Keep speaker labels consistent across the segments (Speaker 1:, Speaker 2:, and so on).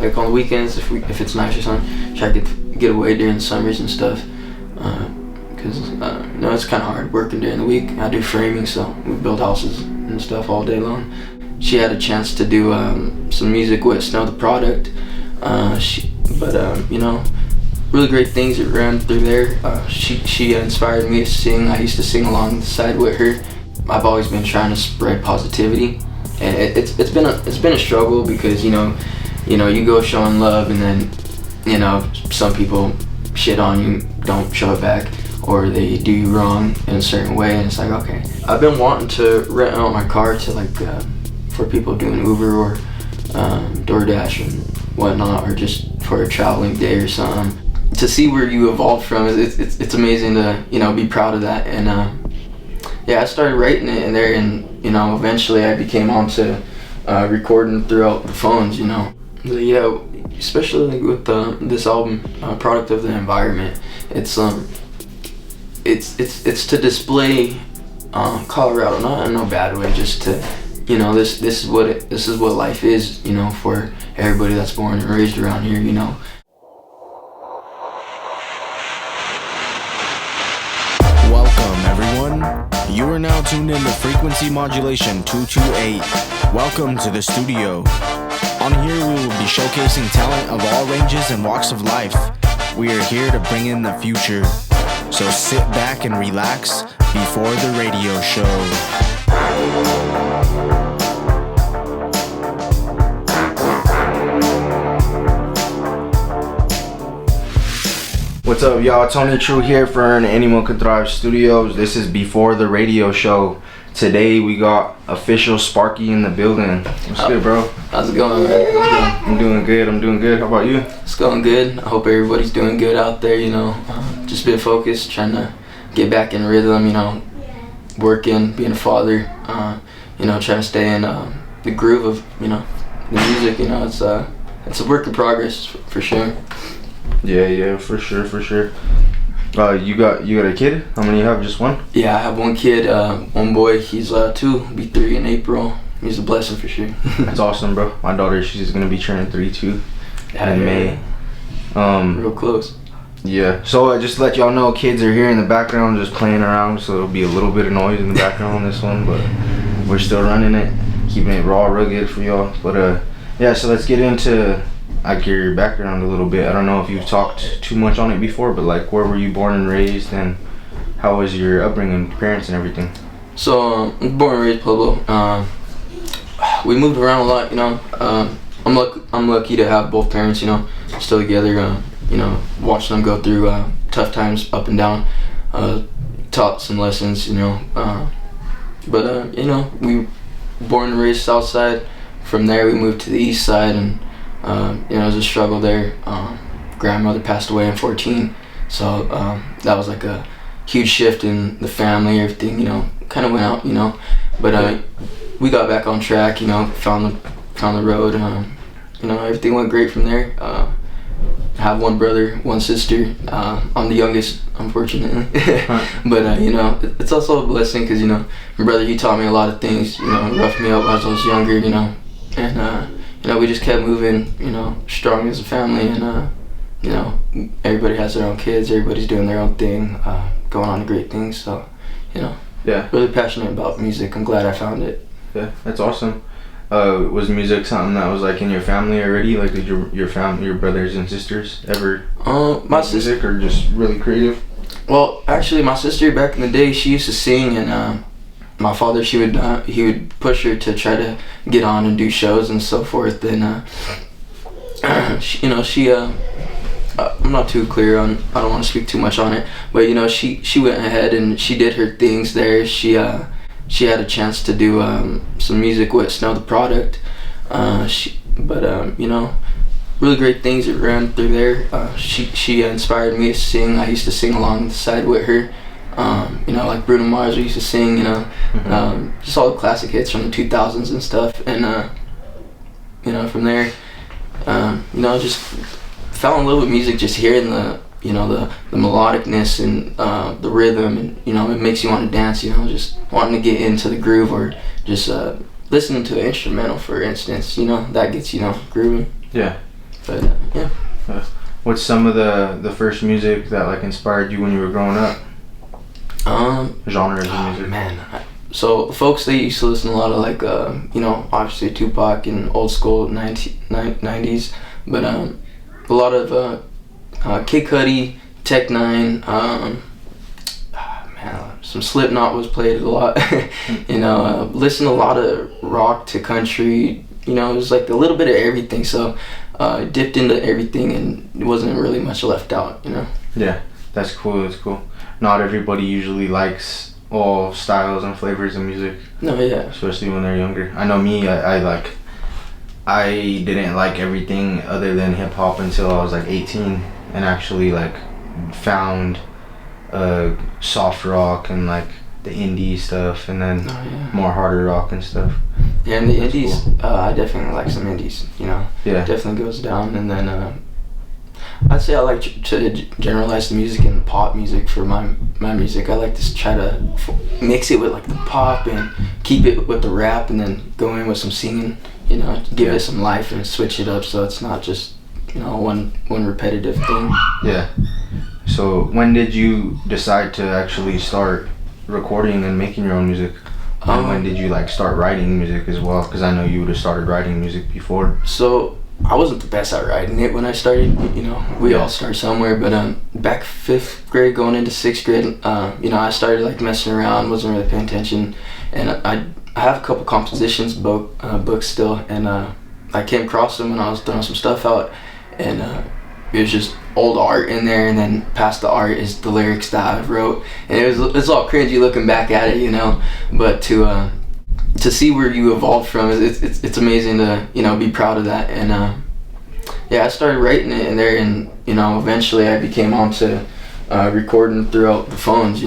Speaker 1: like on the weekends if it's nice or something, try to get away during the summers and stuff. Because it's kind of hard working during the week. I do framing, so we build houses and stuff all day long. She had a chance to do some music with Snow the Product, really great things that ran through there. She inspired me to sing. I used to sing along the side with her. I've always been trying to spread positivity, and it's been a struggle because you go showing love and then some people shit on you, don't show it back, or they do you wrong in a certain way, and it's like, okay. I've been wanting to rent out my car to for people doing Uber or DoorDash and whatnot, or just for a traveling day or something. To see where you evolved from, it's amazing to be proud of that. And I started writing it in there, and eventually I became onto recording throughout the phones. Yeah, especially with this album, Product of the Environment. It's to display Colorado, not in no bad way, just to this is what life is, for everybody that's born and raised around here.
Speaker 2: Welcome everyone. You are now tuned in to Frequency Modulation 228. Welcome to the studio. On here we will be showcasing talent of all ranges and walks of life. We are here to bring in the future. So sit back and relax before the radio show. What's up, y'all? Tony True here for Animal Can Thrive Studios. This is Before the Radio Show. Today we got official Sparky in the building. What's good, bro?
Speaker 1: How's it going, man?
Speaker 2: I'm doing good. How about you?
Speaker 1: It's going good. I hope everybody's doing good out there, just been focused, trying to get back in rhythm, working, being a father, trying to stay in the groove of, the music, it's a work in progress for sure.
Speaker 2: Yeah, for sure. You got a kid? How many you have? Just one?
Speaker 1: Yeah, I have one kid, one boy. He's 2, be 3 in April. He's a blessing for sure.
Speaker 2: That's awesome, bro. My daughter, she's gonna be turning 3 too in May.
Speaker 1: Real close.
Speaker 2: Yeah. So just to let y'all know, kids are here in the background just playing around, so there'll be a little bit of noise in the background on this one, but we're still running it, keeping it raw, rugged for y'all. But yeah. So let's get into your background a little bit. I don't know if you've talked too much on it before, but where were you born and raised, and how was your upbringing, parents and everything?
Speaker 1: So I'm born and raised Pueblo. We moved around a lot, I'm lucky to have both parents, still together, watching them go through tough times up and down, taught some lessons, but we were born and raised south side. From there we moved to the east side, and it was a struggle there. Grandmother passed away in 14, so that was like a huge shift in the family. Everything, kind of went out, but we got back on track, found the road. Everything went great from there. I have one brother, one sister. I'm the youngest, unfortunately. But it's also a blessing because my brother, he taught me a lot of things. Roughed me up as I was younger. And we just kept moving, strong as a family, and everybody has their own kids, everybody's doing their own thing, going on to great things. So,
Speaker 2: yeah,
Speaker 1: really passionate about music. I'm glad I found it.
Speaker 2: Yeah, that's awesome. Was music something that was in your family already? Did your family, your brothers and sisters ever
Speaker 1: my
Speaker 2: music, or just really creative?
Speaker 1: Well, actually, my sister back in the day, she used to sing, and my father, he would push her to try to get on and do shows and so forth. And she I'm not too clear on. I don't want to speak too much on it, but she went ahead and she did her things there. She had a chance to do some music with Snow the Product, really great things that ran through there. She inspired me to sing. I used to sing along the side with her. Like Bruno Mars, we used to sing, just all the classic hits from the 2000s and stuff. And, from there, just fell in love with music, just hearing the melodicness and the rhythm, and, it makes you want to dance, just wanting to get into the groove, or just listening to an instrumental, for instance, that gets, grooving.
Speaker 2: Yeah. What's some of the first music that like inspired you when you were growing up? Genres of music.
Speaker 1: Man, so folks, they used to listen to a lot of like obviously Tupac and old school 90s, but a lot of Kid Cudi, Tech Nine, some Slipknot was played a lot. Listen to a lot of rock to country. It was like a little bit of everything. So dipped into everything, and it wasn't really much left out.
Speaker 2: Yeah, that's cool. That's cool. Not everybody usually likes all styles and flavors of music.
Speaker 1: No, yeah.
Speaker 2: Especially when they're younger. I know me. I didn't like everything other than hip hop until I was like 18, and actually like found soft rock and like the indie stuff, and then more harder rock and stuff.
Speaker 1: Yeah, and the indies, cool. I definitely like some indies.
Speaker 2: Yeah,
Speaker 1: definitely goes down. And then I'd say I like to generalize the music and pop music for my music. I like to try to mix it with like the pop and keep it with the rap, and then go in with some singing. Give it some life and switch it up so it's not just one repetitive thing.
Speaker 2: Yeah. So when did you decide to actually start recording and making your own music? And when did you like start writing music as well? Because I know you would have started writing music before.
Speaker 1: So I wasn't the best at writing it when I started. We all start somewhere. But back 5th grade, going into 6th grade, I started like messing around, wasn't really paying attention, and I have a couple compositions books still, and I came across them when I was throwing some stuff out, and it was just old art in there, and then past the art is the lyrics that I wrote, and it's all cringy looking back at it, but to see where you evolved from, it's amazing to be proud of that. And I started writing it in there, and eventually I became onto recording throughout the phones.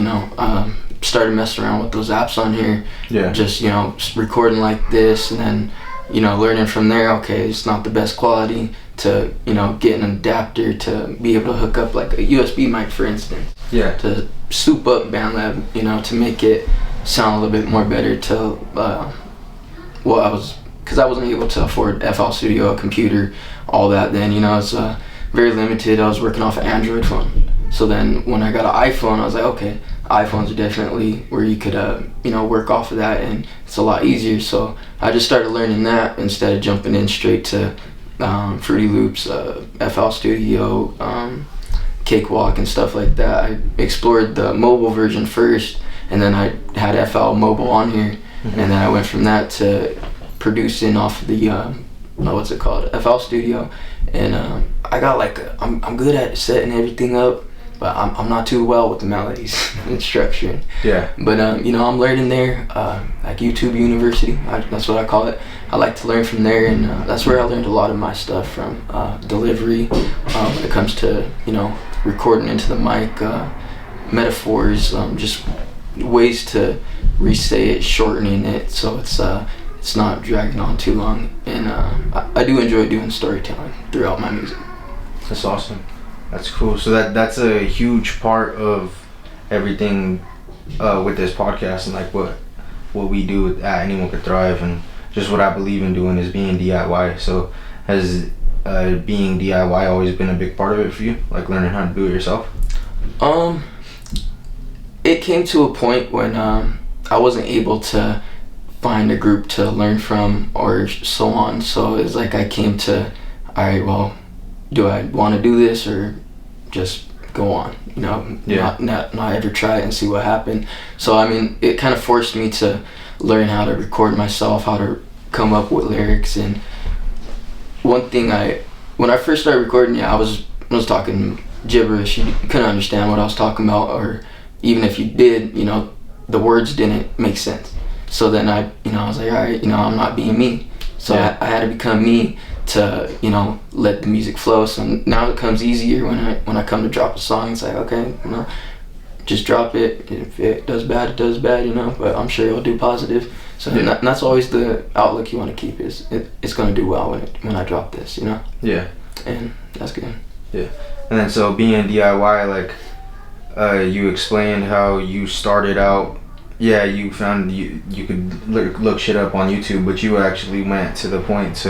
Speaker 1: Started messing around with those apps on here, just recording like this, and then learning from there. Okay, it's not the best quality, to get an adapter to be able to hook up like a USB mic, for instance, to soup up BandLab, to make it sound a little bit more better. Because I wasn't able to afford FL Studio, a computer, all that then. It's very limited. I was working off an Android phone, so then when I got an iPhone, I was like, okay, iPhones are definitely where you could work off of that, and it's a lot easier. So I just started learning that instead of jumping in straight to Fruity Loops, FL Studio, Cakewalk and stuff like that. I explored the mobile version first, and then I had FL Mobile on here, and then I went from that to producing off the what's it called, FL Studio, and I got like I'm good at setting everything up, but I'm not too well with the melodies and structuring. Yeah. But I'm learning there, like YouTube University. That's what I call it. I like to learn from there, and that's where I learned a lot of my stuff from. Delivery, when it comes to recording into the mic, metaphors, just ways to resay it, shortening it so it's not dragging on too long. And I do enjoy doing storytelling throughout my music.
Speaker 2: That's awesome. That's cool. So that's a huge part of everything with this podcast, and like what we do at Anyone Could Thrive, and just what I believe in doing is being DIY. So has being DIY always been a big part of it for you, like learning how to do it yourself?
Speaker 1: It came to a point when I wasn't able to find a group to learn from or so on. So it's like I came to, all right, well, do I want to do this or just go on? Not ever try it and see what happened. So I mean, it kind of forced me to learn how to record myself, how to come up with lyrics. And one thing when I first started recording, I was talking gibberish. You couldn't understand what I was talking about, or even if you did, the words didn't make sense. So then I was like, all right, I'm not being me. So I had to become me to, let the music flow. So now it comes easier when I come to drop a song. It's like, okay, just drop it. If it does bad, it does bad, but I'm sure it'll do positive. So that's always the outlook you want to keep, is it's going to do well when I drop this,
Speaker 2: Yeah.
Speaker 1: And that's good.
Speaker 2: Yeah. And then so being DIY, like you explained how you started out. Yeah, you found you could look shit up on YouTube, but you actually went to the point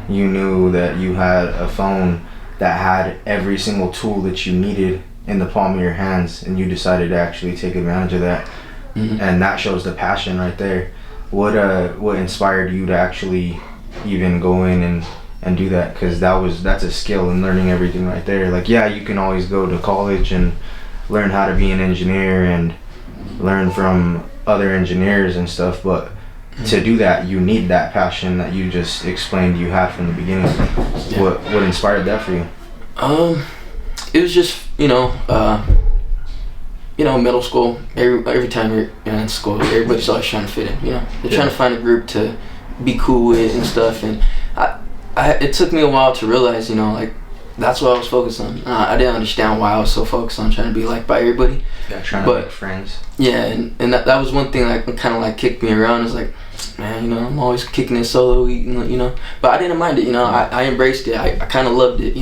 Speaker 2: you knew that you had a phone that had every single tool that you needed in the palm of your hands, and you decided to actually take advantage of that. And that shows the passion right there. What inspired you to actually even go in and do that? Because that's a skill in learning everything right there. Like, yeah, you can always go to college and learn how to be an engineer and learn from other engineers and stuff, but to do that, you need that passion that you just explained you had from the beginning. Yeah. What inspired that for you?
Speaker 1: It was just middle school. Every time you're in school, everybody's always trying to fit in. They're trying to find a group to be cool with and stuff. And it took me a while to realize, like, that's what I was focused on. I didn't understand why I was so focused on trying to be liked by everybody.
Speaker 2: Yeah, trying to make friends.
Speaker 1: Yeah, and that was one thing that kind of like kicked me around. Is like, man, I'm always kicking it solo, But I didn't mind it, I embraced it. I kind of loved it,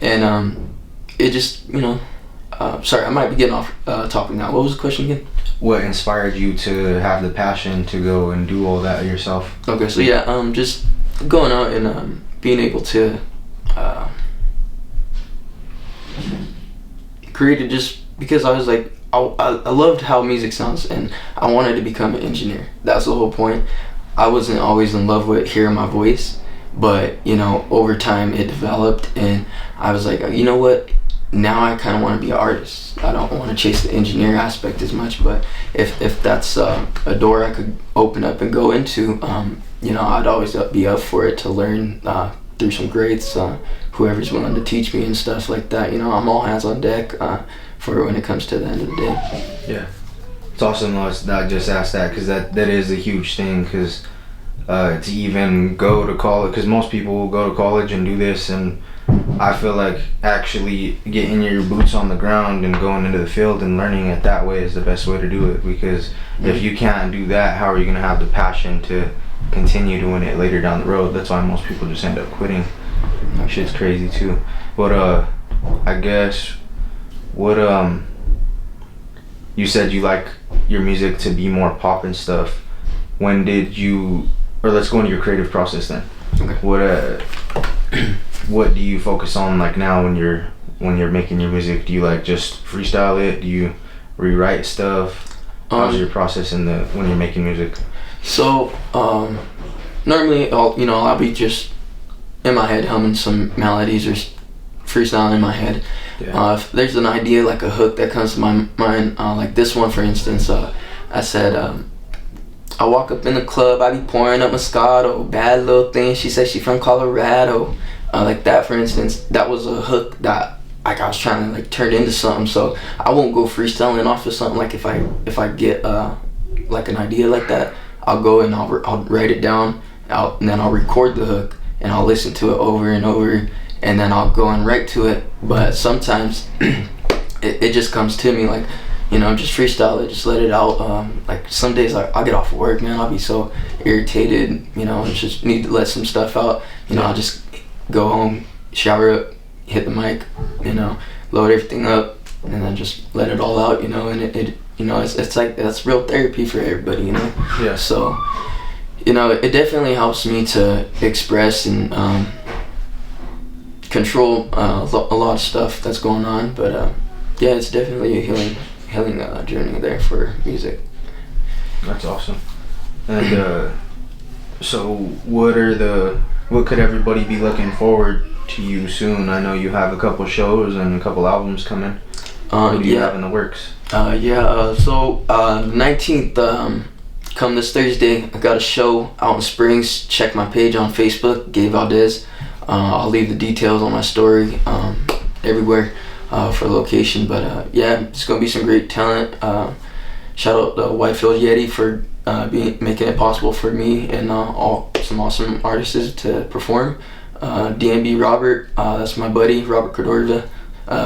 Speaker 1: And it just, sorry, I might be getting off topic now. What was the question again?
Speaker 2: What inspired you to have the passion to go and do all that yourself?
Speaker 1: Okay, so yeah, just going out and being able to create it, just because I was like, I loved how music sounds, and I wanted to become an engineer. That's the whole point. I wasn't always in love with hearing my voice, but over time it developed, and I was like, you know what? Now I kind of want to be an artist. I don't want to chase the engineer aspect as much, but if that's a door I could open up and go into, I'd always be up for it to learn through some greats, whoever's willing to teach me and stuff like that. I'm all hands on deck for when it comes to the end of the day.
Speaker 2: Yeah, it's awesome though. I just asked that because that is a huge thing, because to even go to college, because most people will go to college and do this, and I feel like actually getting your boots on the ground and going into the field and learning it that way is the best way to do it, because if you can't do that, how are you going to have the passion to continue doing it later down the road? That's why most people just end up quitting. That shit's crazy too. But I guess what you said you like your music to be more pop and stuff. When did you, or let's go into your creative process then. Okay. What do you focus on like now when you're making your music? Do you like just freestyle it? Do you rewrite stuff? How's your process when you're making music?
Speaker 1: So normally I'll be just in my head humming some melodies or freestyling in my head. Yeah. If there's an idea, like a hook that comes to my mind, like this one for instance, I said, I walk up in the club, I be pouring up Moscato, bad little thing, she said she from Colorado. Like that for instance, that was a hook that like I was trying to like turn into something. So I won't go freestyling off of something. Like if I get like an idea like that, I'll go and I'll write it down, and then I'll record the hook and I'll listen to it over and over, and then I'll go and write to it. But sometimes it just comes to me like, just freestyle it, just let it out. Like some days I'll get off work, man, I'll be so irritated, and just need to let some stuff out. I'll just go home, shower up, hit the mic, load everything up, and then just let it all out, and it it's like, that's real therapy for everybody,
Speaker 2: Yeah.
Speaker 1: So, it definitely helps me to express and control a lot of stuff that's going on, but yeah, it's definitely a healing journey there for music.
Speaker 2: That's awesome. And so what could everybody be looking forward to you soon? I know you have a couple shows and a couple albums coming. What do you have in the works?
Speaker 1: So 19th, come this Thursday, I got a show out in Springs. Check my page on Facebook, Gabe Valdez. I'll leave the details on my story everywhere for location. But yeah, it's gonna be some great talent. Shout out to Whitefield Yeti for making it possible for me and some awesome artists to perform. DMB Robert, that's my buddy, Robert Cordova.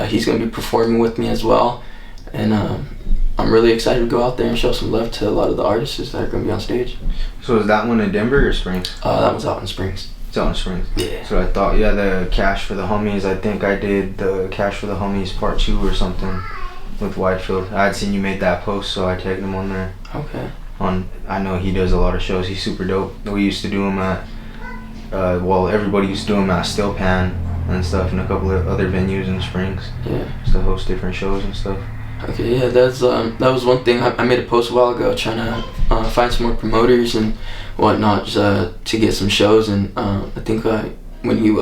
Speaker 1: He's going to be performing with me as well. And I'm really excited to go out there and show some love to a lot of the artists that are going to be on stage.
Speaker 2: So is that one in Denver or Springs?
Speaker 1: That one's out in Springs.
Speaker 2: It's out in Springs.
Speaker 1: Yeah.
Speaker 2: So I thought, the Cash for the Homies, I think I did the Cash for the Homies part 2 or something with Whitefield. I had seen you made that post, so I tagged him on there.
Speaker 1: Okay.
Speaker 2: I know he does a lot of shows. He's super dope. We used to do him at, everybody used to do him at Still Pan and stuff, and a couple of other venues in Springs.
Speaker 1: Yeah.
Speaker 2: Just to host different shows and stuff.
Speaker 1: Okay, yeah, that was one thing. I made a post a while ago trying to find some more promoters and whatnot just, to get some shows, and I think when you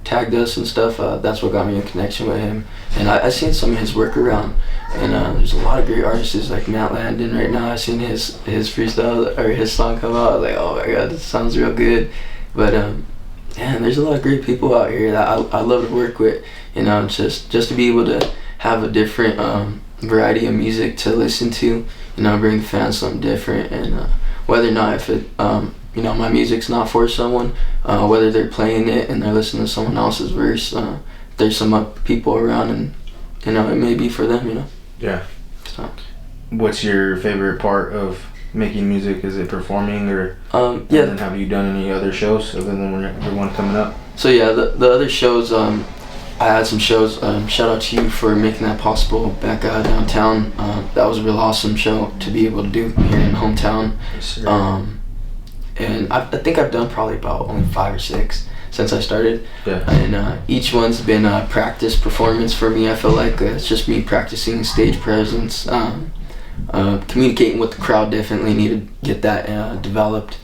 Speaker 1: tagged us and stuff, that's what got me in connection with him. And I seen some of his work around, and there's a lot of great artists like Matt Landon right now. I seen his freestyle or his song come out. I was like, oh my god, this sounds real good. But yeah, there's a lot of great people out here that I love to work with. You know, just to be able to have a different variety of music to listen to. You know, bring the fans something different, and whether or not if it you know, my music's not for someone, whether they're playing it and they're listening to someone else's verse, there's some people around, and you know, it may be for them, you know.
Speaker 2: Yeah.
Speaker 1: So.
Speaker 2: What's your favorite part of making music? Is it performing, or
Speaker 1: yeah.
Speaker 2: And then have you done any other shows other than the one coming up?
Speaker 1: So yeah, the other shows, I had some shows. Shout out to you for making that possible back downtown. That was a real awesome show to be able to do here in hometown.
Speaker 2: Yes, sir.
Speaker 1: And I think I've done probably about only 5 or 6 since I started.
Speaker 2: Yeah.
Speaker 1: And each one's been a practice performance for me. I feel like it's just me practicing stage presence, communicating with the crowd. Definitely need to get that developed.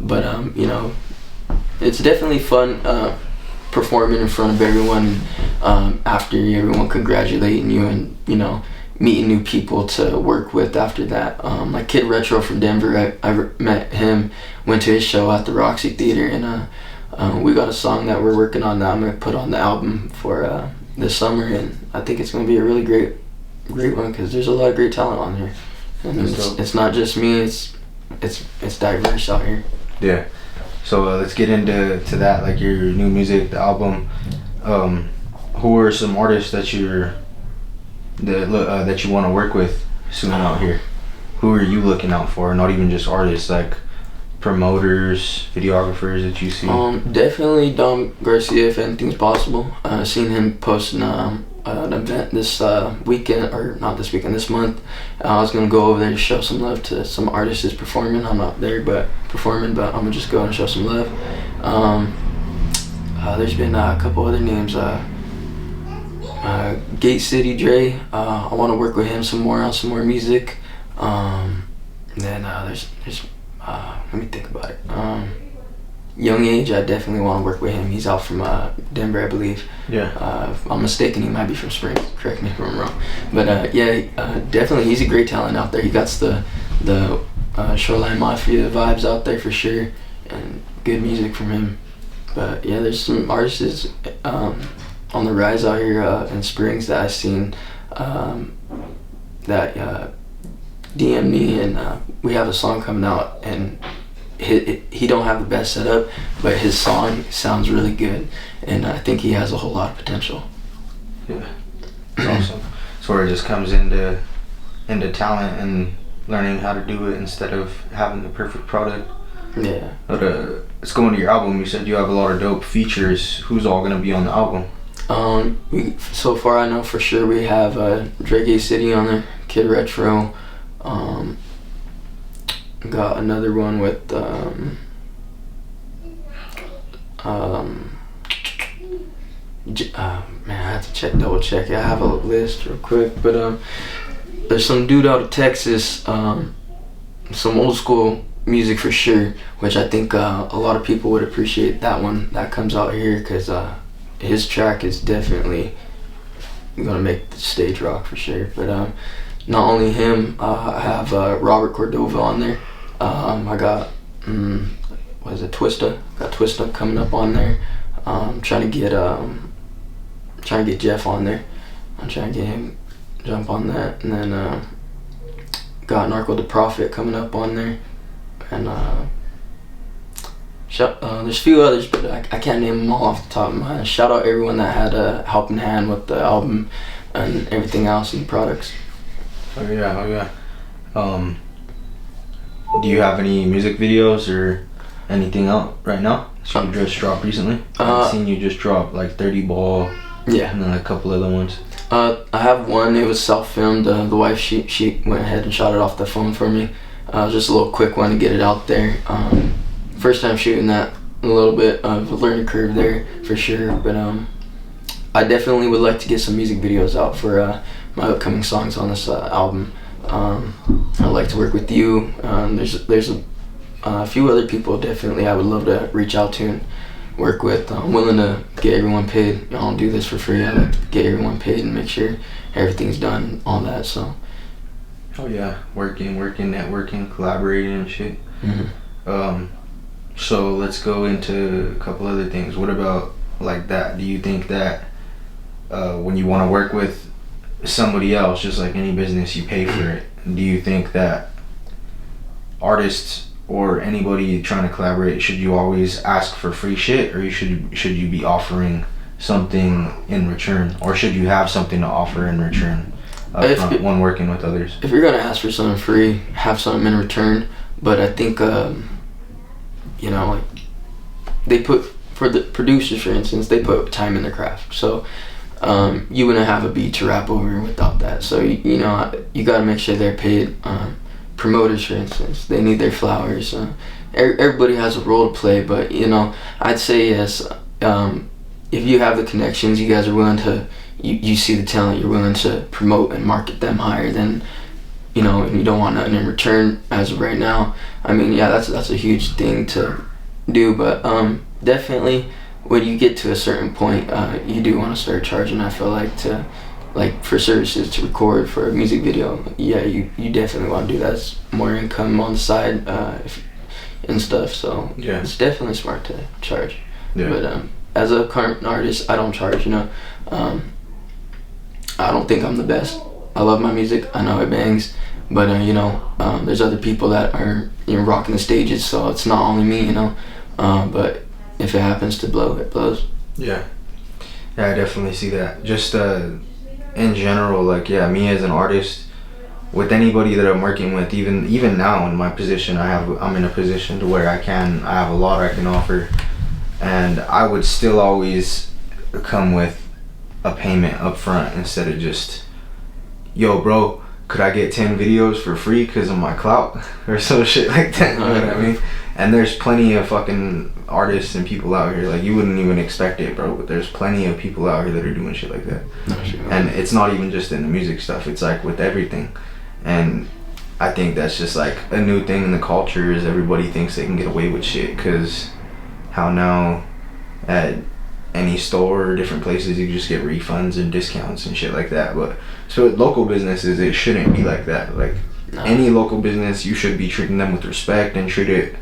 Speaker 1: But you know, it's definitely fun performing in front of everyone, after everyone congratulating you, and you know, meeting new people to work with after that. Like Kid Retro from Denver, I met him, went to his show at the Roxy Theater, and we got a song that we're working on that I'm gonna put on the album for this summer, and I think it's gonna be a really great one, because there's a lot of great talent on here, and it's not just me, it's diverse out here.
Speaker 2: Yeah. So let's get into that, like your new music, the album. Who are some artists that that you want to work with soon out here? Who are you looking out for? Not even just artists, like promoters, videographers that you see.
Speaker 1: Definitely Dom Garcia, if anything's possible. Seen him posting an event this weekend, or not this weekend, this month. I was gonna go over there to show some love to some artists that's performing. I'm not there, but performing, but I'm gonna just go and show some love. There's been a couple other names. Gate City Dre, I want to work with him some more on some more music. Then there's let me think about it. Young Age, I definitely want to work with him. He's out from Denver, I believe.
Speaker 2: Yeah.
Speaker 1: If I'm mistaken, he might be from Springs. Correct me if I'm wrong. But yeah, definitely he's a great talent out there. He got the Shoreline Mafia vibes out there for sure, and good music from him. But yeah, there's some artists on the rise out here in Springs that I've seen that DM me, and we have a song coming out, and he don't have the best setup, but his song sounds really good, and I think he has a whole lot of potential.
Speaker 2: Yeah, it's awesome. So where it just comes into talent and learning how to do it instead of having the perfect product.
Speaker 1: Yeah.
Speaker 2: But let's go into your album. You said you have a lot of dope features. Who's all gonna be on the album?
Speaker 1: So far I know for sure we have Gate City on there, Kid Retro, got another one with man, I have to double check. I have a list real quick, but there's some dude out of Texas, some old school music for sure, which I think a lot of people would appreciate that one that comes out here, because his track is definitely gonna make the stage rock for sure. But not only him, I have Robert Cordova on there. I got what is it, Twista? Got Twista coming up on there. Trying to get Jeff on there. I'm trying to get him jump on that, and then got Narco the Prophet coming up on there, and there's a few others, but I can't name them all off the top of my head. Shout out everyone that had a helping hand with the album and everything else and the products.
Speaker 2: Oh yeah. Do you have any music videos or anything out right now? So you just dropped recently? I've seen you just drop like 30 Ball.
Speaker 1: Yeah.
Speaker 2: And then a couple other ones.
Speaker 1: I have one. It was self-filmed. The wife, she went ahead and shot it off the phone for me. Just a little quick one to get it out there. First time shooting that a little bit of a learning curve there for sure, but I definitely would like to get some music videos out for my upcoming songs on this album. I'd like to work with you. There's a few other people definitely I would love to reach out to and work with. I'm willing to get everyone paid. I don't do this for free. I like to get everyone paid and make sure everything's done, all that. So.
Speaker 2: Oh yeah, working, networking, collaborating and shit.
Speaker 1: Mm-hmm.
Speaker 2: So let's go into a couple other things. What about like that? Do you think that when you want to work with somebody else, just like any business, you pay for it? Do you think that artists or anybody trying to collaborate, should you always ask for free shit, or should you be offering something in return, or should you have something to offer in return when working with others?
Speaker 1: If you're gonna ask for something free, have something in return. But I think like they put, for the producers for instance, they put time in their craft. So you wouldn't have a beat to rap over without that. So you got to make sure they're paid. Promoters, for instance, they need their flowers. Everybody has a role to play, but I'd say yes. If you have the connections, you guys are willing to, you see the talent, you're willing to promote and market them higher than, and you don't want nothing in return as of right now. I mean, yeah, that's a huge thing to do, but definitely when you get to a certain point, you do want to start charging. I feel like for services to record for a music video, yeah, you definitely want to do that. It's more income on the side and stuff, so yeah, it's definitely smart to charge. Yeah. But as a current artist, I don't charge. I don't think I'm the best. I love my music. I know it bangs, but there's other people that are rocking the stages, so it's not only me. But if it happens to blow, it blows. Yeah,
Speaker 2: I definitely see that. Just in general, me as an artist, with anybody that I'm working with, even now in my position, I'm in a position to where I have a lot I can offer, and I would still always come with a payment up front instead of just, yo bro, could I get 10 videos for free because of my clout or some shit like that, you know what I mean? And there's plenty of fucking artists and people out here, you wouldn't even expect it, bro, but there's plenty of people out here that are doing shit like that. And it's not even just in the music stuff, it's with everything. And I think that's just a new thing in the culture, is everybody thinks they can get away with shit, because how now at any store or different places you just get refunds and discounts and shit like that. But so at local businesses, it shouldn't be like that. No. Any local business, you should be treating them with respect and treat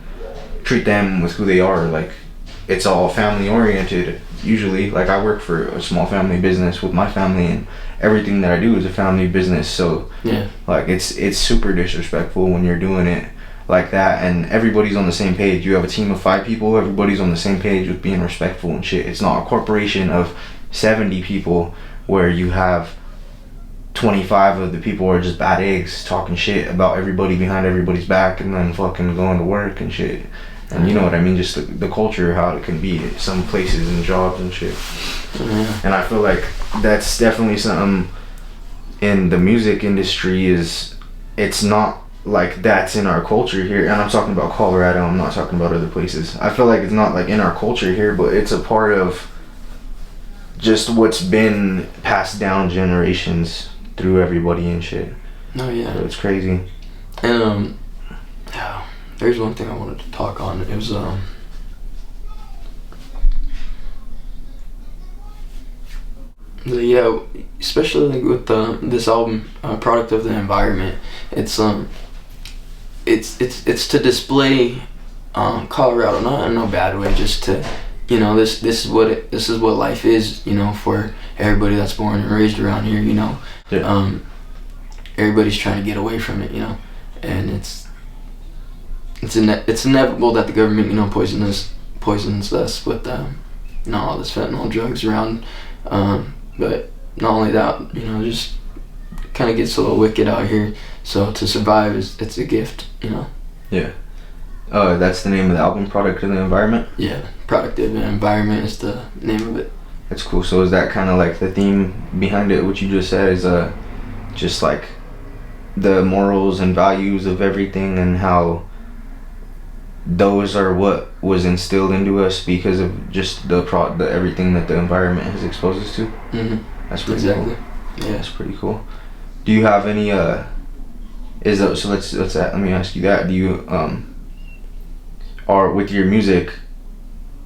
Speaker 2: them with who they are. It's all family oriented usually. I work for a small family business with my family, and everything that I do is a family business, so yeah, it's super disrespectful when you're doing it like that, and everybody's on the same page. You have a team of 5 people, everybody's on the same page with being respectful and shit. It's not a corporation of 70 people where you have 25 of the people are just bad eggs talking shit about everybody behind everybody's back and then fucking going to work and shit. And you know what I mean, just the culture, how it can be at some places and jobs and shit. And I feel like that's definitely something in the music industry, it's not that's in our culture here. And I'm talking about Colorado, I'm not talking about other places. I feel like it's not in our culture here, but it's a part of just what's been passed down generations through everybody and shit. Oh yeah. So it's crazy.
Speaker 1: And there's one thing I wanted to talk on. It was yeah, especially with this album, Product of the Environment. It's to display Colorado, not in no bad way, just to this is what life is, for everybody that's born and raised around here. Yeah. Everybody's trying to get away from it, and it's inevitable that the government poisons us with all this fentanyl drugs around, but not only that, just kind of gets a little wicked out here. So to survive it's a gift,
Speaker 2: Yeah. That's the name of the album, Product of the Environment?
Speaker 1: Yeah, Product of the Environment is the name of it.
Speaker 2: That's cool. So is that kind of the theme behind it, what you just said, is just the morals and values of everything, and how those are what was instilled into us because of just the everything that the environment has exposed us to. That's pretty
Speaker 1: Exactly.
Speaker 2: cool.
Speaker 1: Yeah.
Speaker 2: That's pretty cool. Do you have any so let's let me ask you that. Do you or with your music,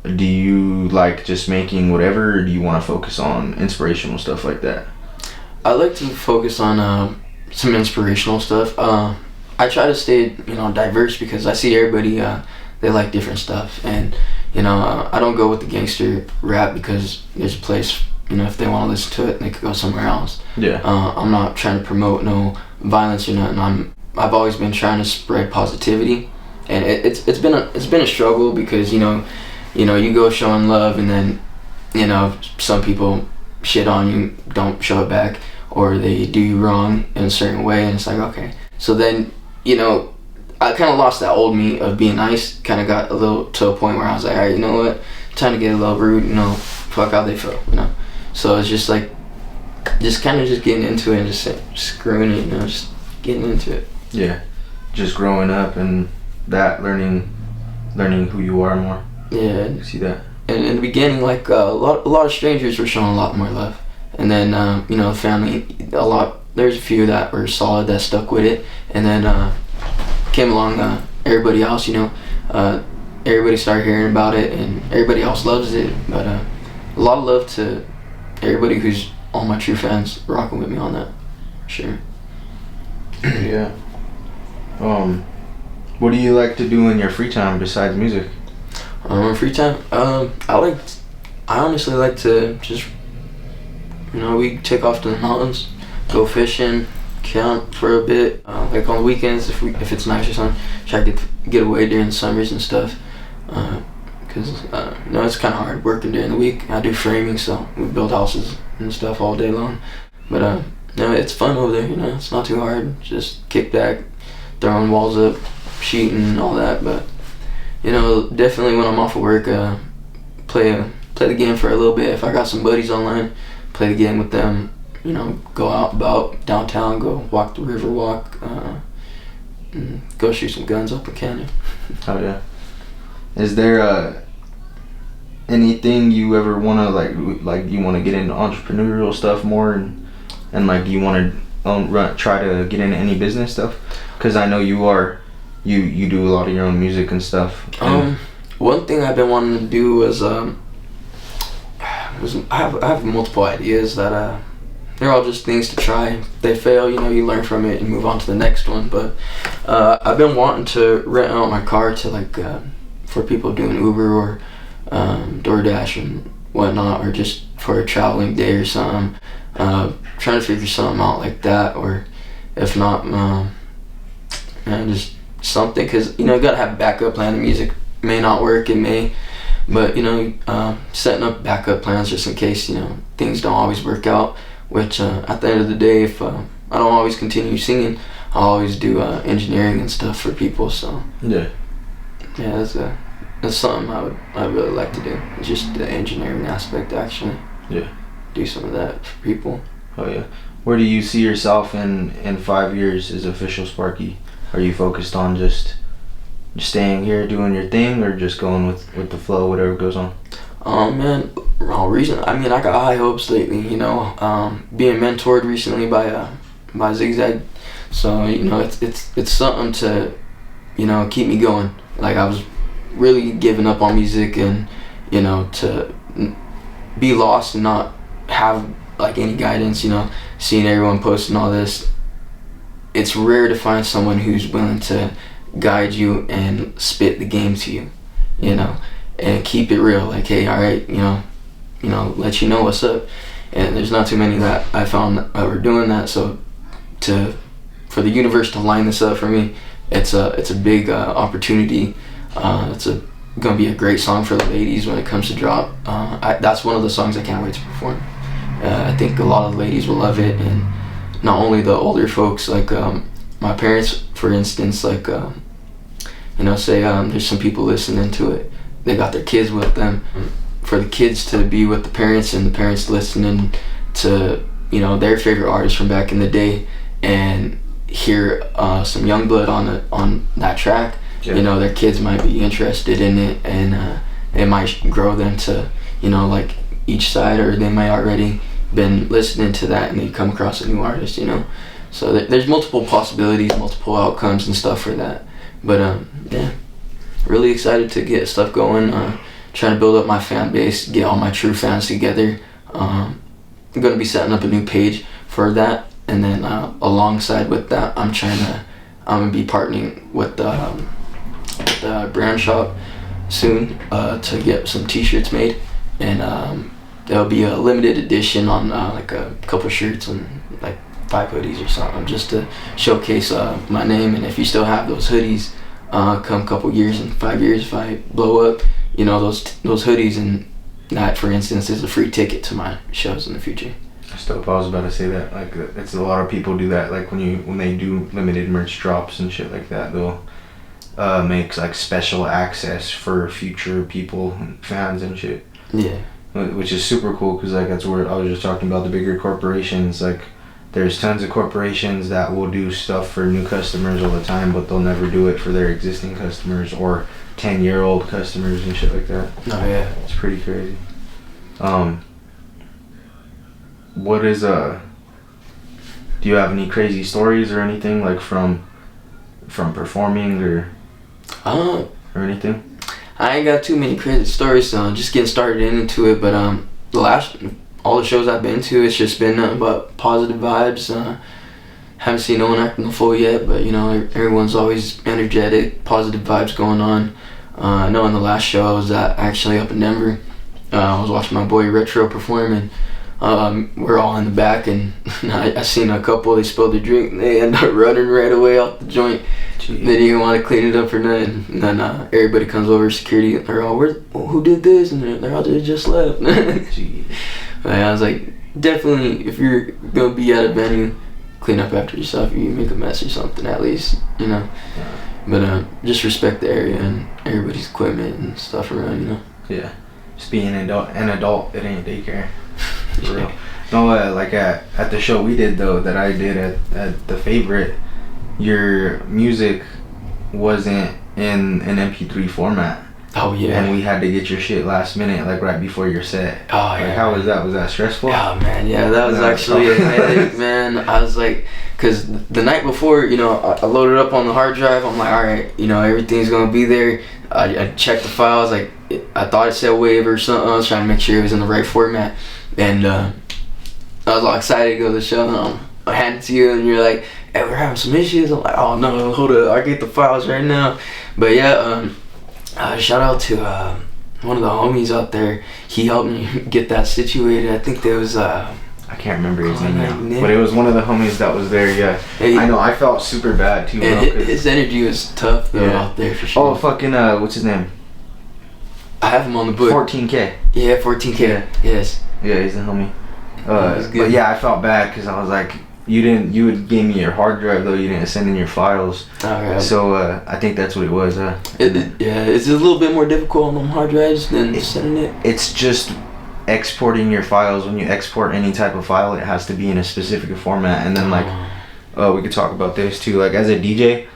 Speaker 2: do you like just making whatever, or do you want to focus on inspirational stuff like that?
Speaker 1: I like to focus on some inspirational stuff. I try to stay, diverse, because I see everybody, they like different stuff, and I don't go with the gangster rap because there's a place, if they want to listen to it, they could go somewhere else.
Speaker 2: Yeah.
Speaker 1: I'm not trying to promote no violence or nothing. I've always been trying to spread positivity, and it's been a struggle, because you go showing love, and then some people shit on you, don't show it back, or they do you wrong in a certain way, and it's like, okay. So then I kind of lost that old me of being nice. Kind of got a little to a point where I was like, all right, you know what, time to get a little rude, fuck how they feel, So it's just like, just getting into it and just screwing it, just getting into it.
Speaker 2: Yeah, just growing up and that learning who you are more.
Speaker 1: Yeah.
Speaker 2: You see that?
Speaker 1: And in the beginning, like a lot of strangers were showing a lot more love, and then family, there's a few that were solid that stuck with it, and then came along everybody else. Everybody started hearing about it, and everybody else loves it. But a lot of love to everybody who's all my true fans rocking with me on that. Sure.
Speaker 2: Yeah. What do you like to do in your free time besides music?
Speaker 1: Free time, I honestly like to just, we take off to the mountains, go fishing, camp for a bit. Like on the weekends, if it's nice or something, try to get away during the summers and stuff. Because it's kind of hard working during the week. I do framing, so we build houses and stuff all day long. But it's fun over there. It's not too hard. Just kick back, throwing walls up, sheeting, and all that. But definitely when I'm off of work, play the game for a little bit. If I got some buddies online, play the game with them. Go out about downtown, go walk the river walk, and go shoot some guns up the canyon.
Speaker 2: Oh yeah. Is there anything you ever want to like you want to get into entrepreneurial stuff more, and like you want to try to get into any business stuff? Because I know you do a lot of your own music and stuff.
Speaker 1: One thing I've been wanting to do was I have multiple ideas that they're all just things to try. If they fail, you learn from it and move on to the next one. But I've been wanting to rent out my car to for people doing Uber or DoorDash and whatnot, or just for a traveling day or something. Trying to figure something out like that, or if not, just something, because you gotta have a backup plan. The music may not work, it may, but setting up backup plans just in case things don't always work out, which at the end of the day, if I don't always continue singing, I'll always do engineering and stuff for people. So yeah, that's something I'd really like to do, just the engineering aspect, actually. Yeah, do some of that for people.
Speaker 2: Oh yeah. Where do you see yourself in 5 years as official Sparky? Are you focused on just staying here doing your thing, or just going with the flow, whatever goes on?
Speaker 1: Man, I got high hopes lately, being mentored recently by Zigzag. So, it's something to, keep me going. Like, I was really giving up on music, and, to be lost and not have like any guidance, seeing everyone posting all this. It's rare to find someone who's willing to guide you and spit the game to you, and keep it real. Like, hey, all right, let you know what's up. And there's not too many that I found that were doing that. So for the universe to line this up for me, it's a big opportunity. It's gonna be a great song for the ladies when it comes to drop. That's one of the songs I can't wait to perform. I think a lot of the ladies will love it, and not only the older folks, like my parents, for instance, like say there's some people listening to it, they got their kids with them. For the kids to be with the parents, and the parents listening to their favorite artists from back in the day, and hear some young blood on that track, you know, their kids might be interested in it, and it might grow them to, you know, like each side, or they might already been listening to that and they come across a new artist, you know. So there's multiple possibilities, multiple outcomes and stuff for that. But yeah, really excited to get stuff going. Trying to build up my fan base, get all my true fans together. I'm gonna be setting up a new page for that, and then alongside with that, I'm gonna be partnering with the brand shop soon to get some t-shirts made, and there'll be a limited edition on like a couple shirts and like 5 hoodies or something, just to showcase my name. And if you still have those hoodies come couple years, in 5 years, if I blow up, you know, those hoodies, and that, for instance, is a free ticket to my shows in the future.
Speaker 2: I was about to say that, like, it's a lot of people do that, like when they do limited merch drops and shit like that, they'll make like special access for future people and fans and shit.
Speaker 1: Yeah.
Speaker 2: Which is super cool, because like that's where I was just talking about the bigger corporations. Like, there's tons of corporations that will do stuff for new customers all the time, but they'll never do it for their existing customers or 10-year-old customers and shit like that.
Speaker 1: Oh yeah.
Speaker 2: It's pretty crazy. What is do you have any crazy stories or anything, like from performing or anything?
Speaker 1: I ain't got too many crazy stories, so I'm just getting started into it. But all the shows I've been to, it's just been nothing but positive vibes. Haven't seen no one acting the fool yet, but you know, everyone's always energetic, positive vibes going on. I know in the last show I was actually up in Denver. I was watching my boy Retro perform, and we're all in the back, and I seen a couple, they spilled their drink, and they end up running right away out the joint. They didn't even want to clean it up for nothing. And then everybody comes over, security, they're all, who did this? And they're all, they just left. But I was like, definitely, if you're going to be at a venue, clean up after yourself. You make a mess or something, at least, you know. But just respect the area and everybody's equipment and stuff around, you know.
Speaker 2: Yeah. Just being an adult, it ain't daycare. For real. No, like at the show we did, though, that I did at the Favorite, your music wasn't in an MP3 format.
Speaker 1: Oh yeah.
Speaker 2: And we had to get your shit last minute, like right before your set.
Speaker 1: Oh yeah.
Speaker 2: Like, how was that? Was that stressful?
Speaker 1: Oh man, yeah, that was actually a headache, man. I was like, cause the night before, you know, I loaded up on the hard drive. I'm like, all right, you know, everything's gonna be there. I checked the files, like I thought it said WAV or something. I was trying to make sure it was in the right format, and I was all excited to go to the show. And I hand it to you, and you're like, hey, we're having some issues. I'm like, oh no, hold up, I get the files right now. But yeah, shout out to one of the homies out there. He helped me get that situated. I think there was
Speaker 2: I can't remember his name now, but it was one of the homies that was there. Yeah, hey, I know. I felt super bad too.
Speaker 1: His energy was tough though, out there for sure.
Speaker 2: Oh fucking what's his name?
Speaker 1: I have him on the book.
Speaker 2: 14K.
Speaker 1: Yeah, 14K. Yeah. Yes.
Speaker 2: Yeah, he's the homie. But yeah, I felt bad because I was like, you would give me your hard drive though. You didn't send in your files.
Speaker 1: Alright.
Speaker 2: So I think that's what it was.
Speaker 1: Yeah, it's a little bit more difficult on them hard drives than sending it.
Speaker 2: It's just exporting your files. When you export any type of file, it has to be in a specific format. And then we could talk about this too. Like as a DJ,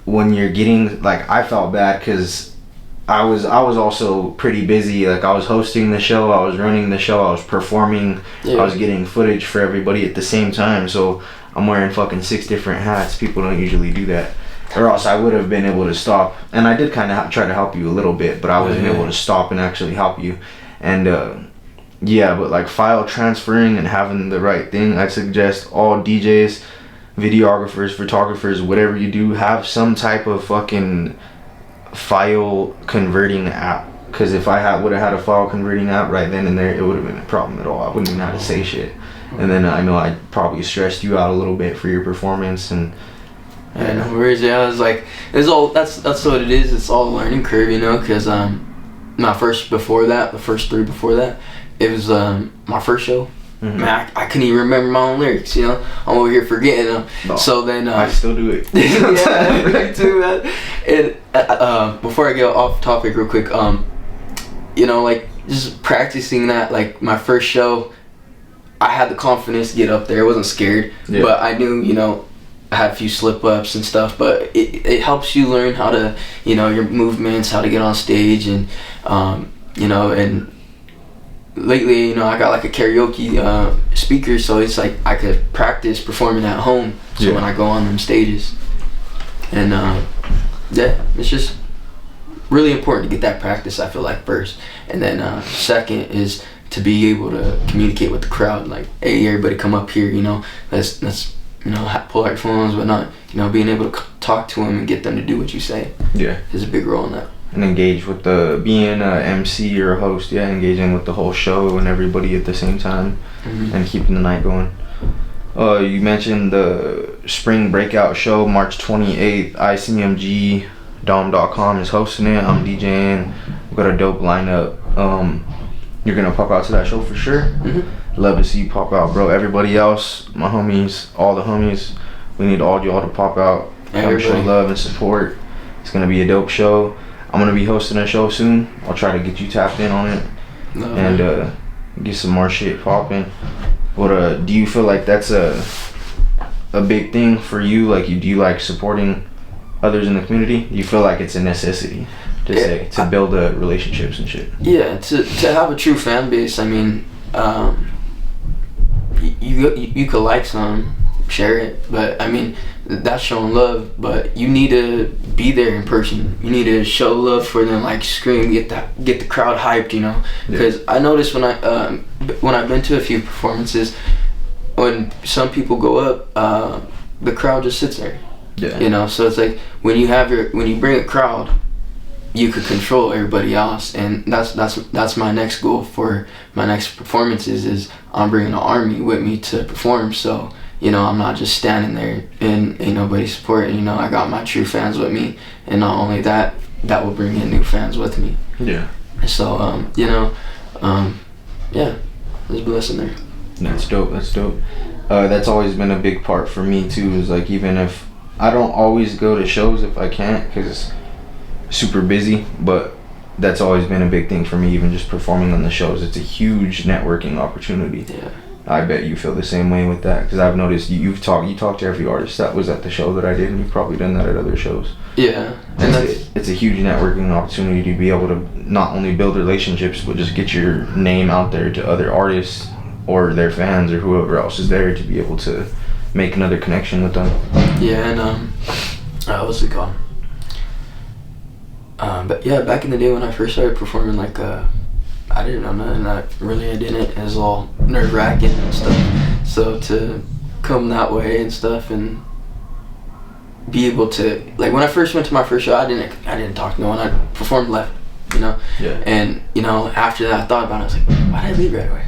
Speaker 2: when you're getting, like, I felt bad because I was also pretty busy. Like I was hosting the show, I was running the show, I was performing, I was getting footage for everybody at the same time. So I'm wearing fucking 6 different hats. People don't usually do that, or else I would have been able to stop. And I did kind of try to help you a little bit, but I wasn't able to stop and actually help you. And but like file transferring and having the right thing, I suggest all DJs, videographers, photographers, whatever you do, have some type of fucking file converting app. Because if I would have had a file converting app right then and there, it would have been a problem at all. I wouldn't even know how to say shit. And then I know I probably stressed you out a little bit for your performance. And
Speaker 1: no worries. Yeah, I was like, it's all that's what it is. It's all a learning curve, you know. Because the first 3 before that, it was my first show. Mm-hmm. Man, I couldn't even remember my own lyrics, you know. I'm over here forgetting them. No, so then
Speaker 2: I still do it.
Speaker 1: Yeah, me too, man. And before I get off topic real quick, you know, like just practicing that, like my first show, I had the confidence to get up there. I wasn't scared, but I knew, you know, I had a few slip ups and stuff, but it helps you learn how to, your movements, how to get on stage, and and lately, I got like a karaoke speaker, so it's like I could practice performing at home. So when I go on them stages, and it's just really important to get that practice. I feel like first, and then second is to be able to communicate with the crowd. Like, hey, everybody, come up here. Let's pull out your phones, but not being able to talk to them and get them to do what you say. Yeah, is a big role in that.
Speaker 2: And engage with being a MC or a host, engaging with the whole show and everybody at the same time, and keeping the night going. You mentioned the spring breakout show, March 28th, ICMG, Dom.com is hosting it. I'm DJing. We've got a dope lineup. You're gonna pop out to that show for sure. Love to see you pop out, bro. Everybody else, my homies, all the homies, we need all y'all to pop out. Come show love and support. It's gonna be a dope show. I'm gonna be hosting a show soon. I'll try to get you tapped in on it and get some more shit popping. But do you feel like that's a big thing for you? Like, do you like supporting others in the community? Do you feel like it's a necessity to build relationships and shit?
Speaker 1: Yeah, to have a true fan base. I mean, you could like some, share it, but I mean, that's showing love. But you need to be there in person. You need to show love for them, like scream, get the crowd hyped, because I noticed when I've been to a few performances, when some people go up, the crowd just sits there. So it's like when you bring a crowd, you could control everybody else, and that's my next goal for my next performances. Is I'm bringing an army with me to perform, so I'm not just standing there and ain't nobody supporting. I got my true fans with me, and not only that will bring in new fans with me. So there's a blessing there.
Speaker 2: That's dope. That's always been a big part for me too, is like, even if I don't always go to shows if I can't, because it's super busy, but that's always been a big thing for me, even just performing on the shows. It's a huge networking opportunity. I bet you feel the same way with that, because I've noticed you talk to every artist that was at the show that I did, and you've probably done that at other shows. And it's a huge networking opportunity to be able to not only build relationships, but just get your name out there to other artists or their fans or whoever else is there, to be able to make another connection with them.
Speaker 1: What's it called? But yeah, back in the day when I first started performing, like, I didn't know nothing. I didn't. It was all nerve-wracking and stuff. So to come that way and stuff, and be able to, like, when I first went to my first show, I didn't talk to no one. I performed left, And after that, I thought about it. I was like, why did I leave right away?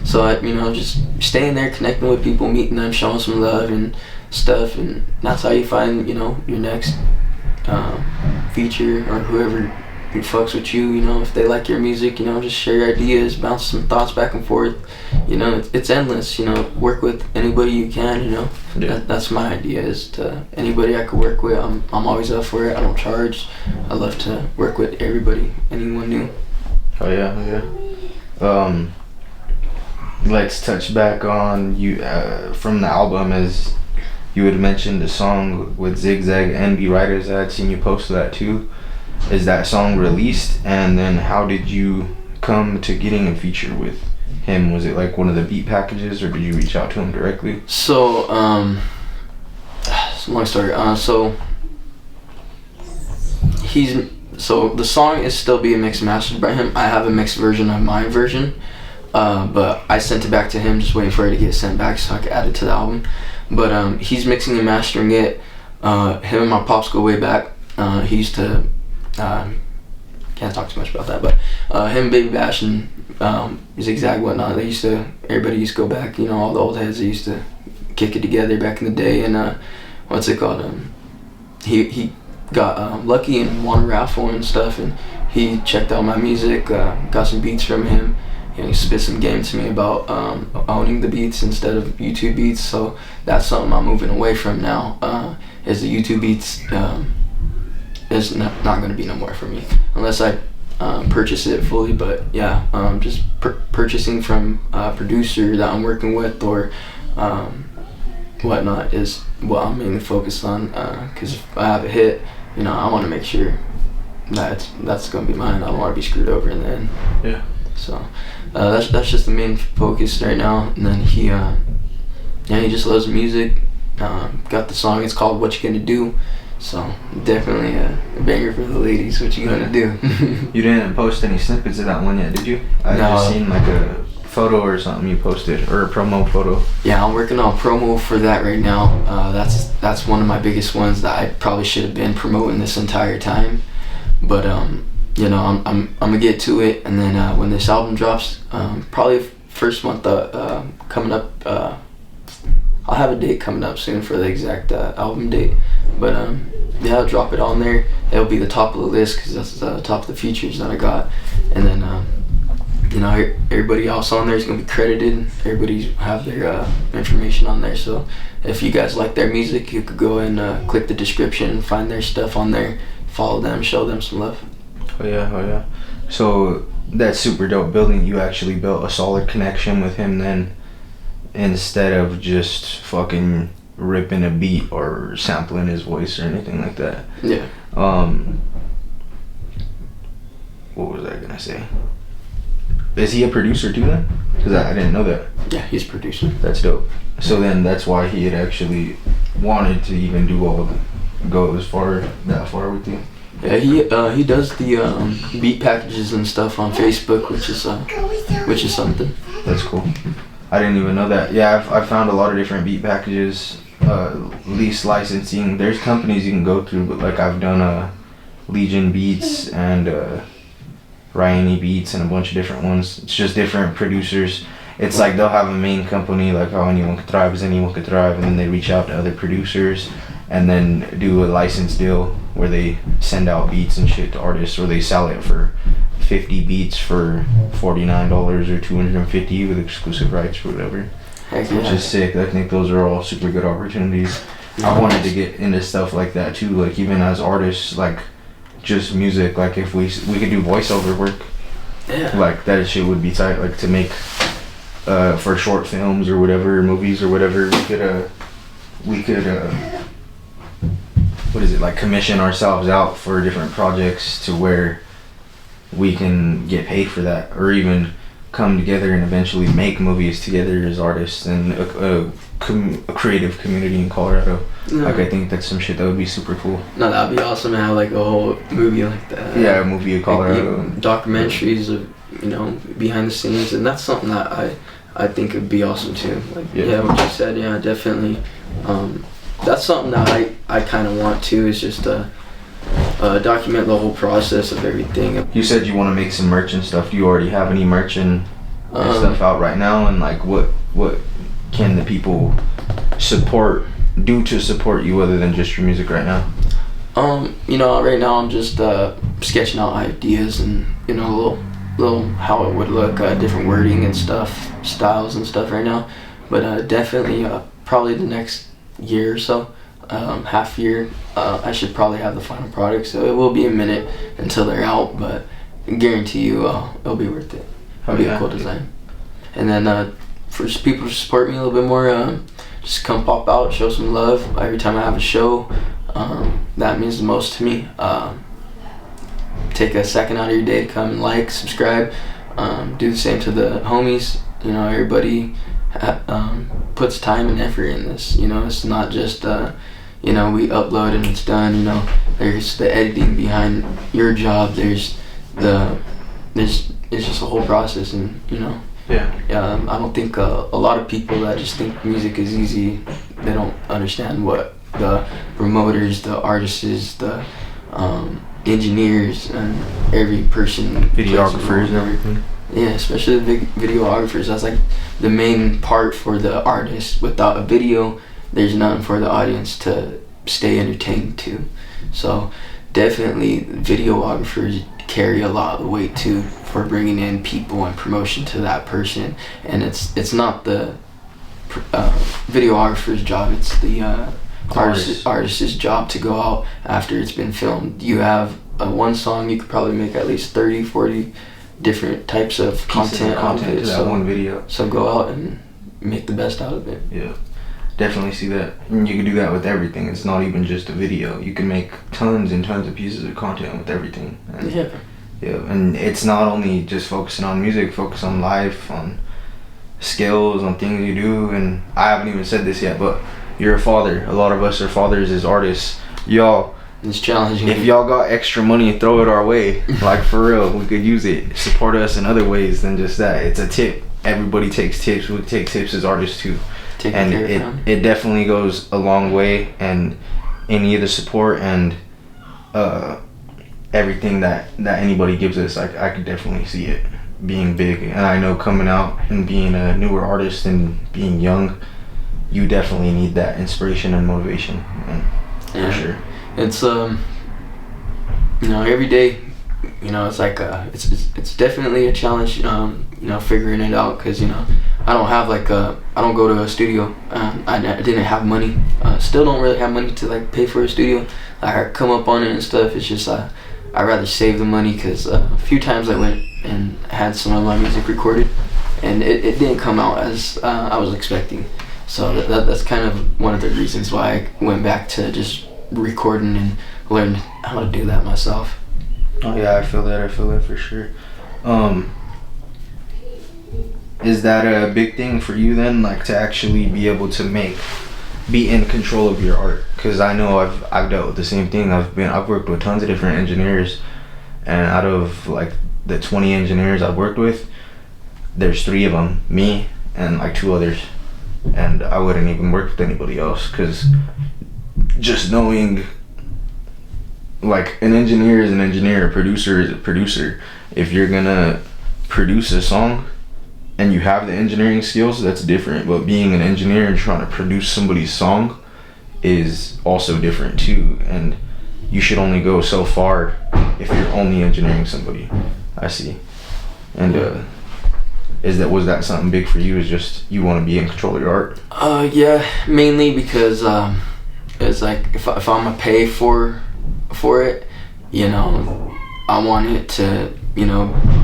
Speaker 1: So I, just staying there, connecting with people, meeting them, showing some love and stuff, and that's how you find, your next feature, or whoever fucks with you, if they like your music, just share your ideas, bounce some thoughts back and forth. It's endless. Work with anybody you can. That's my idea, is to anybody I could work with. I'm always up for it. I don't charge. I love to work with everybody, anyone new.
Speaker 2: Oh yeah. Let's touch back on you from the album, as you had mentioned the song with Zigzag and B Writers. I had seen you post that too. Is that song released, and then how did you come to getting a feature with him? Was it like one of the beat packages, or did you reach out to him directly?
Speaker 1: So it's a long story. So the song is still being mixed and mastered by him. I have a mixed version of my version, but I sent it back to him, just waiting for it to get sent back so I could add it to the album. But he's mixing and mastering it. Him and my pops go way back. He used to, can't talk too much about that, but him, Baby Bash, and Zigzag, whatnot, everybody used to go back, all the old heads, they used to kick it together back in the day. And what's it called? He got lucky and won a raffle and stuff, and he checked out my music, got some beats from him. He spit some game to me about owning the beats instead of YouTube beats. So that's something I'm moving away from now. Is the YouTube beats is not going to be no more for me unless I purchase it fully. But yeah, just purchasing from a producer that I'm working with or whatnot is what I'm mainly focused on. Because if I have a hit, you know, I want to make sure that's gonna be mine. I don't want to be screwed over in the end.
Speaker 2: Yeah.
Speaker 1: So that's just the main focus right now. And then he just loves music. Got the song. It's called "What You Gonna Do." So definitely a banger for the ladies. What you gonna do?
Speaker 2: You didn't post any snippets of that one yet, did you? I just seen like a photo or something you posted, or a promo photo.
Speaker 1: Yeah, I'm working on promo for that right now. That's one of my biggest ones that I probably should have been promoting this entire time. But you know, I'm gonna get to it, and then when this album drops, probably first month coming up. I'll have a date coming up soon for the exact album date, but yeah, I'll drop it on there. It'll be the top of the list because that's the top of the features that I got, and then you know, everybody else on there is gonna be credited. Everybody have their information on there. So if you guys like their music, you could go and click the description and find their stuff on there. Follow them, show them some love.
Speaker 2: Oh yeah. So that super dope building, you actually built a solid connection with him then, instead of just fucking ripping a beat or sampling his voice or anything like that.
Speaker 1: Yeah.
Speaker 2: What was I gonna say? Is he a producer too then? Because I didn't know that.
Speaker 1: Yeah, he's a producer.
Speaker 2: That's dope. So then that's why he had actually wanted to even go that far with you.
Speaker 1: Yeah, he does the beat packages and stuff on Facebook, which is something.
Speaker 2: That's cool. I didn't even know that. Yeah, I've found a lot of different beat packages, lease licensing. There's companies you can go through, but like I've done Legion Beats and Ryani Beats and a bunch of different ones. It's just different producers. It's like they'll have a main company, like how Anyone Could Thrive is Anyone Could Thrive, and then they reach out to other producers and then do a license deal where they send out beats and shit to artists, or they sell it for 50 beats for $49 or $250 with exclusive rights or whatever.
Speaker 1: Heck yeah.
Speaker 2: Which is sick. I think those are all super good opportunities. I wanted to get into stuff like that too, like even as artists, like just music, like if we could do voiceover work.
Speaker 1: Yeah.
Speaker 2: Like that shit would be tight, like to make for short films or whatever, movies or whatever, we could what is it, like commission ourselves out for different projects to where we can get paid for that, or even come together and eventually make movies together as artists and a creative community in Colorado.
Speaker 1: Yeah.
Speaker 2: Like I think that's some shit that would be super cool.
Speaker 1: No, that'd be awesome to have like a whole movie like that.
Speaker 2: Yeah, a movie of Colorado.
Speaker 1: Like, documentaries of, you know, behind the scenes, and that's something that I think would be awesome too. Like yeah, what you said, yeah, definitely. That's something that I kind of want to, is just document the whole process of everything.
Speaker 2: You said you want to make some merch and stuff. Do you already have any merch and stuff out right now? And like what can the people do to support you other than just your music right now?
Speaker 1: You know, right now I'm just sketching out ideas and, you know, little how it would look, different wording and stuff, styles and stuff right now. But definitely probably the next year or so, half year, I should probably have the final product. So it will be a minute until they're out, but I guarantee you it'll be worth it. It'll be a cool design. And then for people to support me a little bit more, just come pop out, show some love. Every time I have a show, that means the most to me. Take a second out of your day to come and like, subscribe, do the same to the homies. You know, everybody puts time and effort in this. You know, it's not just you know, we upload and it's done. You know, there's the editing behind your job. It's just a whole process, and you know. Yeah. I don't think a lot of people that just think music is easy, they don't understand what the promoters, the artists, the engineers, and every person,
Speaker 2: videographers and everything.
Speaker 1: Yeah, especially the videographers. That's like the main part for the artist. Without a video, there's nothing for the audience to stay entertained to. So definitely videographers carry a lot of the weight too for bringing in people and promotion to that person. And it's not the videographer's job, it's the artist's job to go out after it's been filmed. You have one song, you could probably make at least 30-40 different types of content out of it.
Speaker 2: To that one video.
Speaker 1: So go out and make the best out of it.
Speaker 2: Yeah. Definitely see that. And you can do that with everything. It's not even just a video. You can make tons and tons of pieces of content with everything. And,
Speaker 1: Yeah.
Speaker 2: Yeah, and it's not only just focusing on music, focus on life, on skills, on things you do. And I haven't even said this yet, but you're a father. A lot of us are fathers as artists. Y'all,
Speaker 1: It's challenging.
Speaker 2: if y'all got extra money, throw it our way. Like, for real, we could use it. Support us in other ways than just that. It's a tip. Everybody takes tips. We take tips as artists too. And it definitely goes a long way, and any of the support and everything that anybody gives us, I could definitely see it being big. And I know coming out and being a newer artist and being young, you definitely need that inspiration and motivation, man, for sure.
Speaker 1: It's every day, it's like it's definitely a challenge, figuring it out, because I don't have I don't go to a studio. I didn't have money. Still don't really have money to like pay for a studio. I come up on it and stuff. It's just I'd rather save the money, because a few times I went and had some of my music recorded, and it didn't come out as I was expecting. So that's kind of one of the reasons why I went back to just recording and learned how to do that myself.
Speaker 2: Oh yeah, I feel that for sure. Is that a big thing for you then, like to actually be able to be in control of your art? Because I know I've dealt with the same thing. I've worked with tons of different engineers, and out of like the 20 engineers I've worked with, there's 3 of them, me and like 2 others, and I wouldn't even work with anybody else, because just knowing, like, an engineer is an engineer, a producer is a producer. If you're gonna produce a song and you have the engineering skills, that's different. But being an engineer and trying to produce somebody's song is also different too. And you should only go so far if you're only engineering somebody. I see. And was that something big for you? Is just you want to be in control of your art?
Speaker 1: Yeah, mainly because it's like if I'm gonna pay for it, I want it to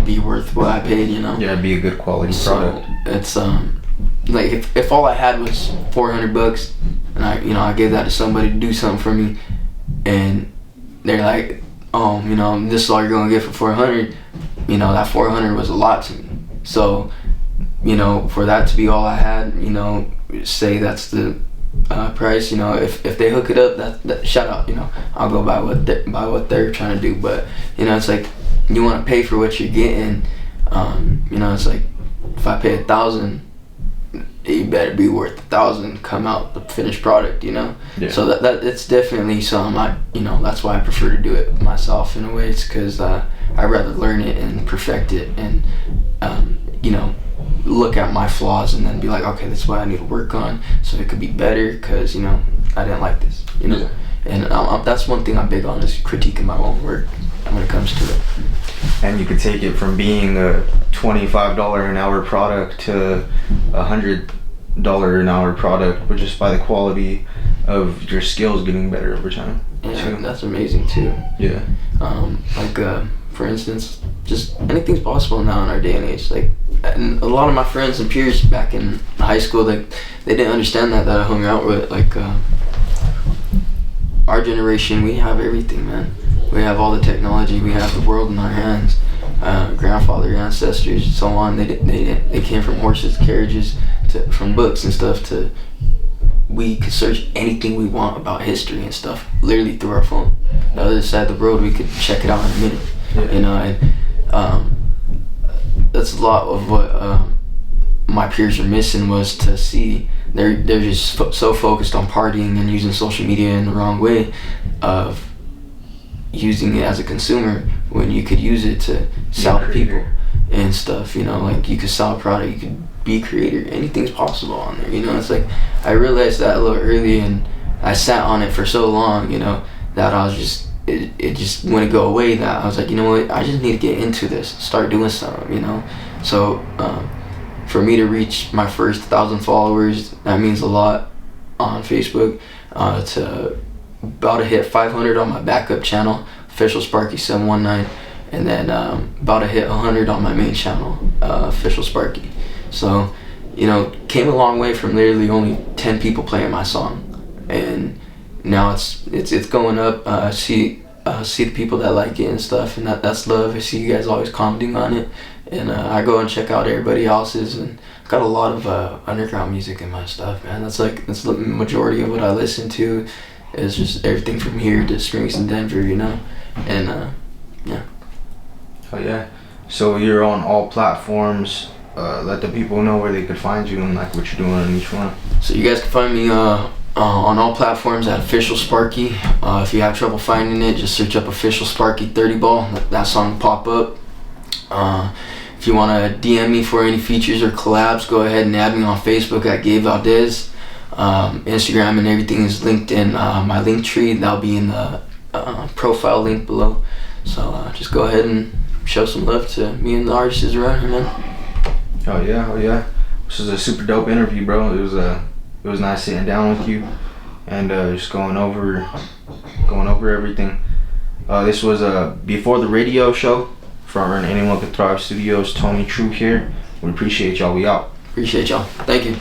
Speaker 1: be worth what I paid.
Speaker 2: Yeah, be a good quality product.
Speaker 1: It's like if all I had was $400 and I gave that to somebody to do something for me, and they're like, oh, this is all you're gonna get for $400. That $400 was a lot to me. So for that to be all I had, say that's the price. If they hook it up, that shout out. I'll go by what they're trying to do. But it's like you want to pay for what you're getting. It's like if I pay $1,000, you better be worth $1,000. Come out the finished product. Yeah. So that it's definitely something that's why I prefer to do it myself in a way. It's because I'd rather learn it and perfect it, and look at my flaws and then be like, okay, this is what I need to work on so it could be better, because I didn't like this.
Speaker 2: Yeah.
Speaker 1: And that's one thing I'm big on, is critiquing my own work when it comes to it.
Speaker 2: And you could take it from being a $25 an hour product to $100 an hour product, but just by the quality of your skills getting better over time.
Speaker 1: Yeah, that's amazing too.
Speaker 2: Yeah.
Speaker 1: For instance, just anything's possible now in our day and age. And a lot of my friends and peers back in high school, they didn't understand that I hung out with. Our generation, we have everything, man. We have all the technology. We have the world in our hands. Grandfather, ancestors, so on. They came from horses, carriages, from books and stuff. We could search anything we want about history and stuff, literally through our phone. The other side of the road, we could check it out in a minute. Yeah. That's a lot of what my peers are missing, was to see they're just so focused on partying and using social media in the wrong way, of using it as a consumer when you could use it to sell to people and stuff. You could sell a product, you could be a creator, anything's possible on there. It's like I realized that a little early, and I sat on it for so long, that I was just it just wouldn't go away, that I was like, what, I just need to get into this, start doing something. So for me to reach my first 1,000 followers, that means a lot on Facebook. To about to hit 500 on my backup channel, official Sparky 719, and then about to hit 100 on my main channel, official Sparky. So came a long way from literally only 10 people playing my song, and now it's going up. See the people that like it and stuff, and that's love. I see you guys always commenting on it, and I go and check out everybody else's, and I've got a lot of underground music in my stuff, man. That's the majority of what I listen to, is just everything from here to Springs and Denver, you know, and yeah.
Speaker 2: Oh yeah. So you're on all platforms. Let the people know where they could find you and like what you're doing on each one.
Speaker 1: So you guys can find me on all platforms at Official Sparky. If you have trouble finding it, just search up Official Sparky 30 Ball. That song will pop up. If you want to DM me for any features or collabs, go ahead and add me on Facebook at Gabe Valdez. Instagram and everything is linked in my link tree. That'll be in the profile link below. So just go ahead and show some love to me and the artists around here, man.
Speaker 2: Oh yeah. This was a super dope interview, bro. It was nice sitting down with you and just going over everything. This was before the radio show from Anyone Could Thrive Studios. Tony True here. We appreciate y'all. We out.
Speaker 1: Appreciate y'all. Thank you.